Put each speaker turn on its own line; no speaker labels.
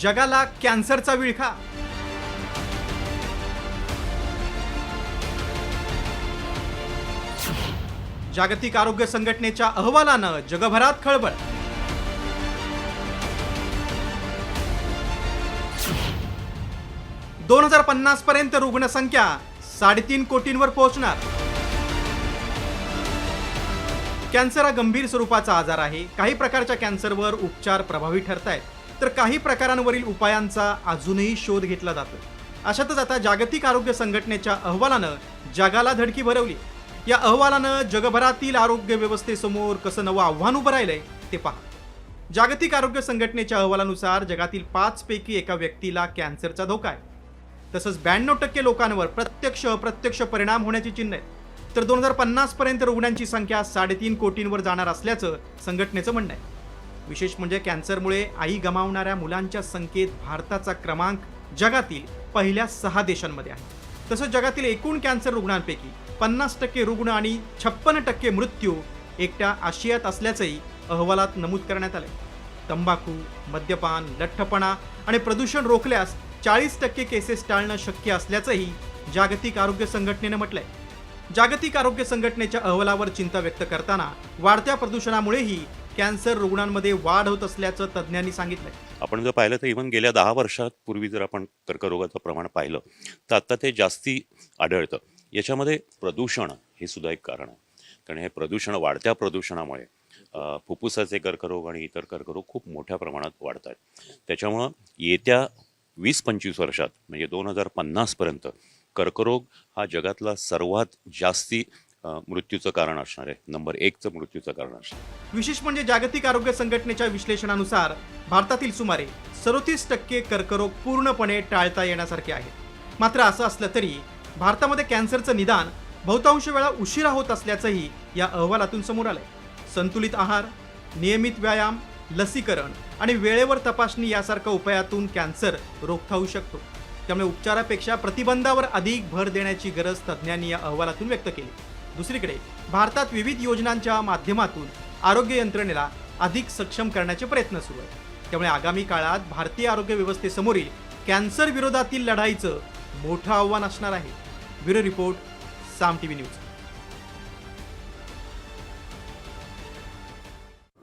जगाला कॅन्सरचा विळखा. जागतिक आरोग्य संघटनेच्या अहवालानं जगभरात खळबळ. दोन 2050 पर्यंत रुग्णसंख्या 3.5 कोटींवर पोहोचणार. कॅन्सर हा गंभीर स्वरूपाचा आजार आहे. काही प्रकारच्या कॅन्सरवर उपचार प्रभावी ठरतायत, तर काही प्रकारांवरील उपायांचा अजूनही शोध घेतला जातो. अशातच आता जागतिक आरोग्य संघटनेच्या अहवालानं जगाला धडकी भरवली. या अहवालानं जगभरातील आरोग्य व्यवस्थेसमोर कसं नवं आव्हान उभं राहिलंय ते पहा. जागतिक आरोग्य संघटनेच्या अहवालानुसार जगातील 5 पैकी एका व्यक्तीला कॅन्सरचा धोका आहे. तसंच 92% लोकांवर प्रत्यक्ष अप्रत्यक्ष परिणाम होण्याची चिन्ह आहेत. तर 2050 पर्यंत रुग्णांची संख्या 3.5 कोटींवर जाणार असल्याचं संघटनेचं म्हणणं आहे. विशेष म्हणजे कॅन्सरमुळे आई गमावणाऱ्या मुलांच्या संख्येत भारताचा क्रमांक जगातील पहिल्या 6 देशांमध्ये आहे. तसंच जगातील एकूण कॅन्सर रुग्णांपैकी 50% रुग्ण आणि 56% मृत्यू एकट्या आशियात असल्याचंही अहवालात नमूद करण्यात आलंय. तंबाखू, मद्यपान, लठ्ठपणा आणि प्रदूषण रोखल्यास 40% केसेस टाळणं शक्य असल्याचंही जागतिक आरोग्य संघटनेनं म्हटलंय. जागतिक आरोग्य संघटनेच्या अहवालावर चिंता व्यक्त करताना वाढत्या प्रदूषणामुळेही कॅन्सर रुग्णांमध्ये वाढ होत असल्याचं तज्ज्ञांनी सांगितलंय.
आपण जर पाहिलं तर इव्हन गेल्या 10 वर्षापूर्वी जर आपण कर्करोगाचं प्रमाण पाहिलं तर आता ते जास्ती आढळतं. याच्यामध्ये प्रदूषण हे सुद्धा एक कारण आहे. कारण हे प्रदूषण, वाढत्या प्रदूषणामुळे फुफ्फुसाचे कर्करोग आणि इतर कर्करोग खूप मोठ्या प्रमाणात वाढत आहेत. त्याच्यामुळं येत्या 20-25 वर्षात म्हणजे 2050 पर्यंत कर्करोग हा जगातला सर्वात जास्ती मृत्यूचं कारण असणार आहे. नंबर 1चं मृत्यूचं कारण असणार.
विशेष म्हणजे जागतिक आरोग्य संघटनेच्या विश्लेषणानुसार भारतातील सुमारे 37% कर्करोग पूर्णपणे टाळता येण्यासारखे आहेत. मात्र असं असलं तरी भारतामध्ये कॅन्सरचं निदान बहुतांश वेळा उशिरा होत असल्याचंही या अहवालातून समोर आलंय. संतुलित आहार, नियमित व्यायाम, लसीकरण आणि वेळेवर तपासणी यासारख्या उपायातून कॅन्सर रोखता येऊ शकतो. त्यामुळे उपचारापेक्षा प्रतिबंधावर अधिक भर देण्याची गरज तज्ज्ञांनी या अहवालातून व्यक्त केली. दुसरीकडे भारतात विविध योजनांच्या माध्यमातून आरोग्य यंत्रणेला अधिक सक्षम करण्याचे प्रयत्न सुरू आहेत. त्यामुळे आगामी काळात भारतीय आरोग्य व्यवस्थेसमोरील कॅन्सर विरोधातील लढाईचं मोठं आव्हान असणार आहे. ब्युरो रिपोर्ट, साम टीव्ही न्यूज.